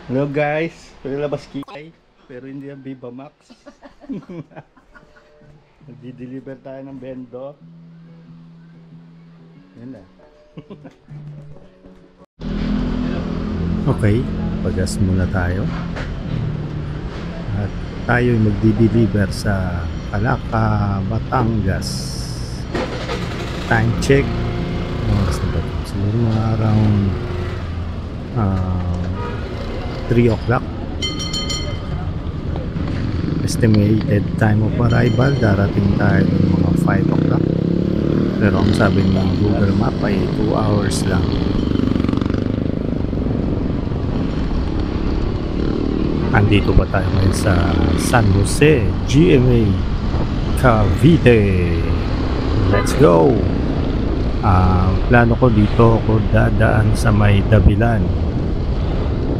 Hello guys, palabas kikay pero hindi ang Viva Max. Nagdi-deliver tayo ng bendo. Yan na. Okay, pagas muna tayo. At tayo magdi-deliver sa Calaca, Batangas. Time check. Siguro mga around 3 o'clock. Estimated time of arrival, darating tayo ng mga 5 o'clock. Pero ang sabi ng Google Map ay 2 hours lang. Andito ba tayo ngayon sa San Jose, GMA, Cavite? Let's go! Plano ko dito ako dadaan sa may Dabilan,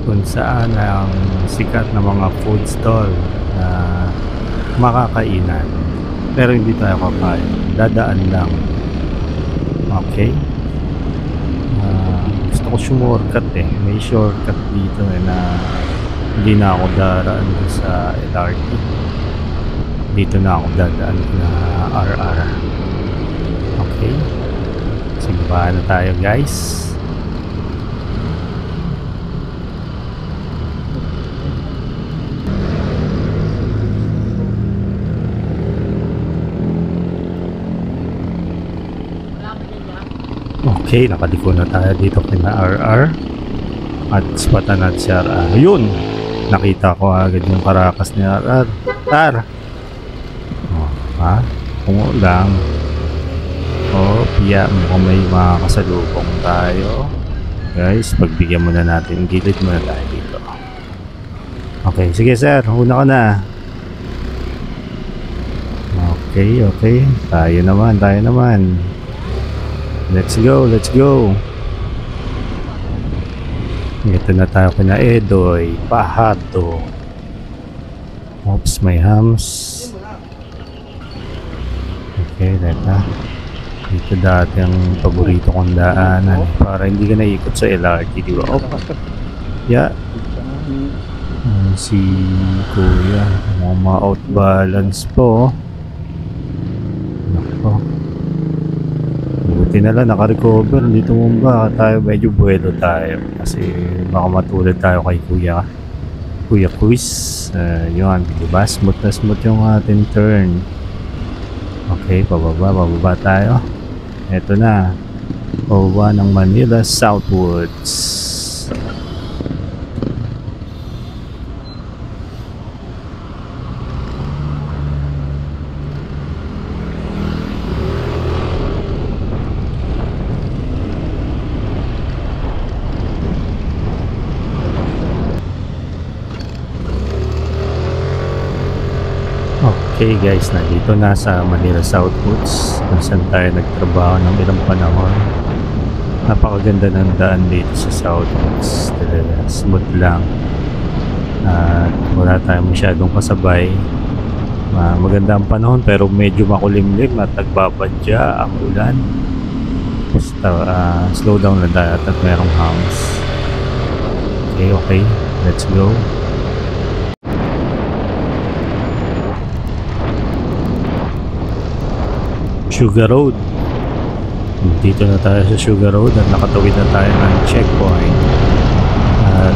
kung saan ang sikat na mga food stall na makakainan, pero hindi tayo kakain, dadaan lang. Okay, gusto ko shortcut may shortcut dito na hindi na ako daraan sa LRT, dito na ako dadaan na RR. Okay, simbahan na tayo guys. Okay, nakaliko na tayo dito kina RR at spatan at si RR. Ayun, nakita ko agad yung karakas ni RR. Tar! Pungo lang. Piya, mukhang may mga kasalubong tayo. Guys, pagbigyan muna natin, gilid muna tayo dito. Okay, sige sir, una ka na. Okay, tayo naman. Let's go. Ito na tayo kina Edoy, Pahado. Oops, may hams. Okay, na. Dito dati ang paborito kong daanan para hindi ka naikot sa LRT, di ba? Si Kuya, ma-outbalance po. Nako. Buti na lang naka-recover, hindi tumumba tayo, medyo buwelo tayo kasi baka matulad tayo kay Kuya Quiz. Yun, diba? Smooth na smooth yung ating turn. Okay, pababa tayo. Eto na, pababa ng Manila Southwoods. Okay guys, nandito na sa Manila Southwoods kung saan tayo nagtrabaho ng ilang panahon. Napakaganda ng daan dito sa Southwoods, talaga smooth lang at wala tayong masyadong kasabay. Maganda ang panahon pero medyo makulimlim at nagbabadya ang ulan. Basta slow down na tayo at merong hams. Okay, let's go. Sugar Road. Dito na tayo sa Sugar Road at nakatawid na tayo ng checkpoint.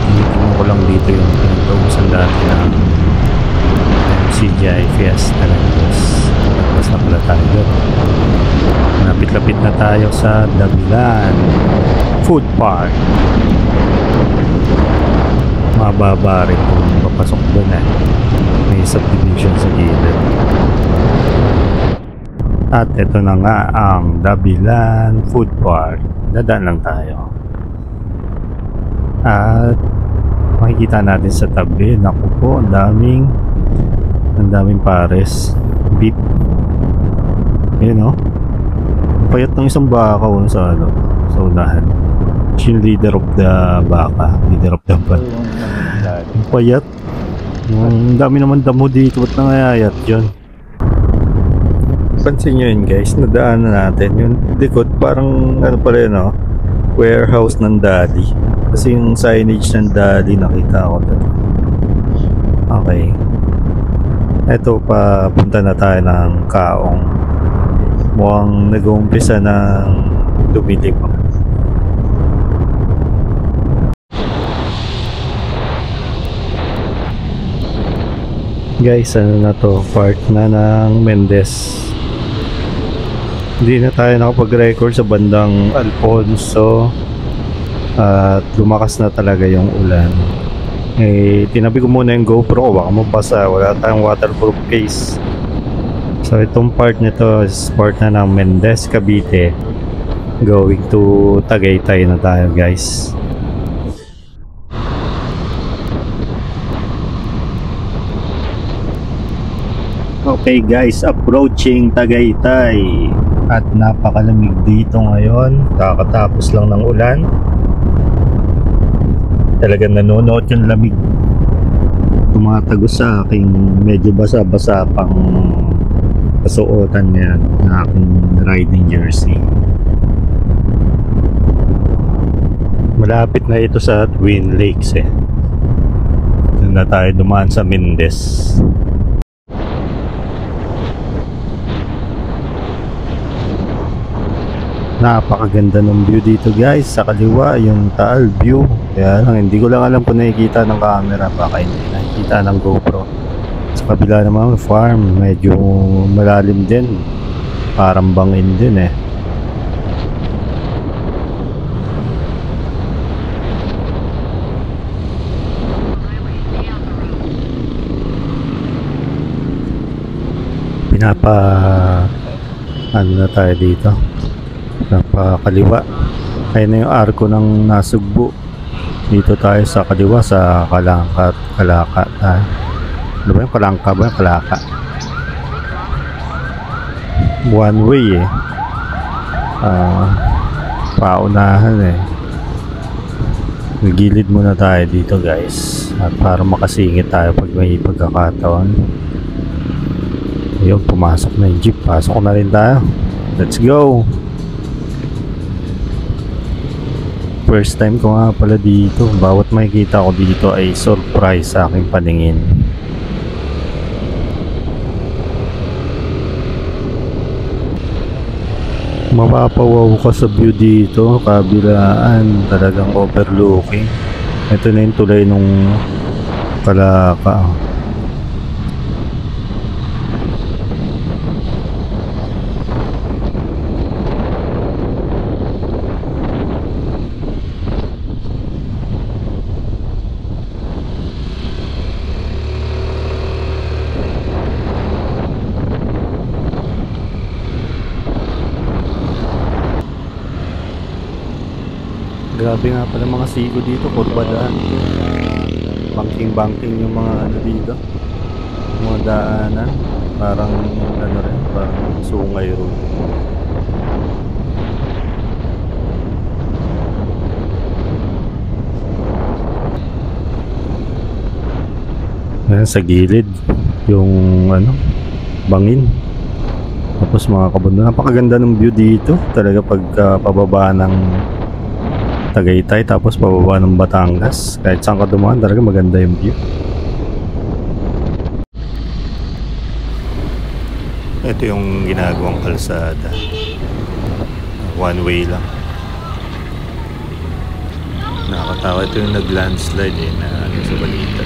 Tinitingnan ko lang dito yung pinagpausan dati ng CGI Fiesta Rangers. Tapos na pala tayo doon. Malapit-lapit na tayo sa Dabilan Food Park. Mababa rin kung papasok doon may subdivision sa gilid. At ito na nga ang Dabilan Food Park. Dadaan lang tayo. At makikita natin sa tabi, naku po, ang daming pares, beef. Ayun payat ng isang baka sa unahan. Yung leader of the baka, leader of the band. Ang payat. Ang dami naman damo dito, ba't nangayayat yun? Pansin nyo yun guys, nadaan na natin yung likod, parang pala yun warehouse ng Dali. Kasi yung signage ng Dali nakita ko doon. Okay. Eto pa, punta na tayo ng Kaong. Mukhang nag-uumpisa ng dumilim. Guys, ano na to? Part na ng Mendez. Hindi na tayo nakapag-record sa bandang Alfonso. At lumakas na talaga yung ulan. Eh, tinabi ko muna yung GoPro ko, baka mabasa, wala tayong waterproof case. So itong part nito is part na ng Mendez, Cavite. Going to Tagaytay na tayo, guys. Okay guys, approaching Tagaytay. At napakalamig dito ngayon. Kakatapos lang ng ulan. Talagang nanonood yung lamig. Tumatagos sa aking medyo basa-basa pang kasuotan niya na aking riding jersey. Malapit na ito sa Twin Lakes eh. Doon na tayo dumaan sa Mendez. Napakaganda ng view dito guys. Sa kaliwa yung Taal view. Kaya lang hindi ko lang alam kung nakikita ng camera. Baka hindi nakikita ng GoPro. Sa kabila naman farm, medyo malalim din. Parang bangin din eh. Ano na tayo dito, napakaliwa. Ayun na yung arko ng Nasugbu. Dito tayo sa kaliwa sa Kalaka tayo. Ano ba yung Kalangka ba yung Kalaka? One way eh. Paunahan eh. Nagilid muna tayo dito guys. At para makasingit tayo pag may pagkakataon. Ayun, pumasok na yung jeep. Pasok na rin tayo. Let's go! First time ko nga pala dito. Bawat makikita ko dito ay surprise sa aking paningin. Mapapawaw ka sa view dito. Kabilaan, talagang overlooking. Ito na yung tulay nung Kalaka. Grabe nga pala mga siko dito, kurbadaan. Banking-banking yung mga ano dito. Mga daanan. Parang ano rin, parang sungay road. Ayan, sa gilid yung ano, bangin. Tapos mga kabundok, napakaganda ng view dito. Talaga pagka pababa ng Tagaytay tapos pababa ng Batangas, kahit saan ka dumaan talaga maganda yung view. Ito yung ginagawang kalsada, one way lang. Nakakatawa, ito yung nag-landslide eh, na ano sa balita.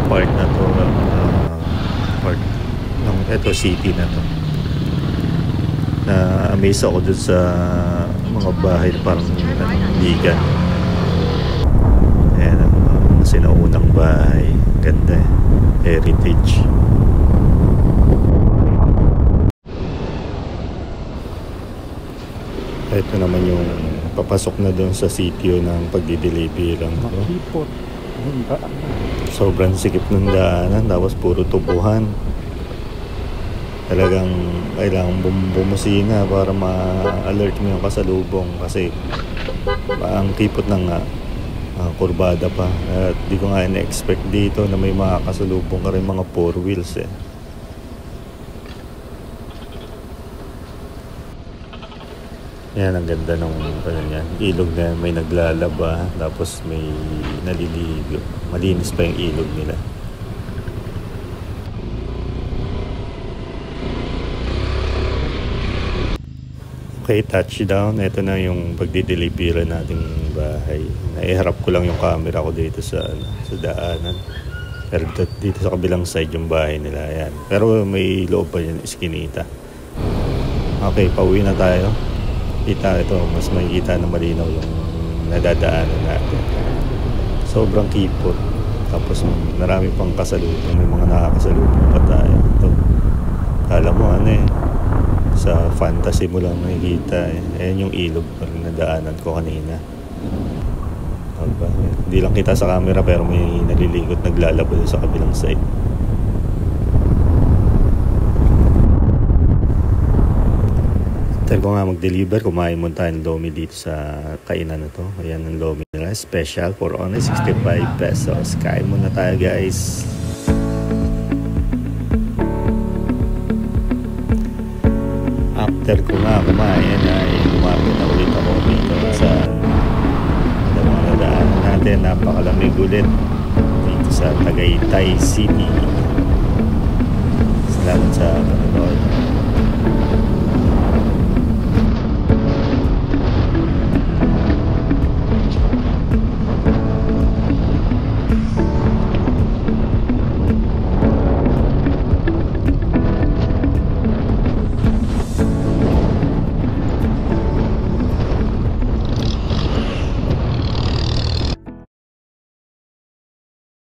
Part na to, part ng eto city na to. Na-amaze ako dun sa mga bahay na parang ligan. Ayan ang sinaunang bahay. Ganda eh. Heritage. Ito naman yung papasok na dun sa sitio ng pagdidelivery lang. Makipot. Sobrang sikip ng daanan, tapos puro tubuhan. Talagang kailangan bumusina para ma-alert mo yung kasalubong kasi ang kipot ng kurbada pa. At di ko nga in-expect dito na may mga kasalubong ka rin mga 4 wheels eh. Yan, ang ganda nung ilog na may naglalaba, tapos may naliligo. Malinis pa yung ilog nila. Okay, touchdown. Ito na yung pagdidelivery nating bahay. Naiharap ko lang yung camera ko dito sa daanan. Pero dito sa kabilang side yung bahay nila. Yan. Pero may loob pa yan, iskinita. Okay, pauwi na tayo. Kita ito, mas makikita na malinaw yung nadadaanan natin. Sobrang kipot. Tapos marami pang kasalubong. May mga nakakasalubong pa tayo. Ito, kala mo sa fantasy mo lang nakikita eh. Ayan yung ilog pa rin nadaanan ko kanina. Diba? Hindi lang kita sa camera pero may naliligot naglalabo sa kabilang side. Tayo ko nga mag-deliver, kumain mo tayo ng lomi dito sa kainan na to. Ayan ang lomi nila, special for only 65 pesos. Kain muna tayo guys. After ko nga kumain ay lumapit na ulit ako dito sa mga nadaanan natin. Napakalamig ulit dito sa Tagaytay City. Salamat sa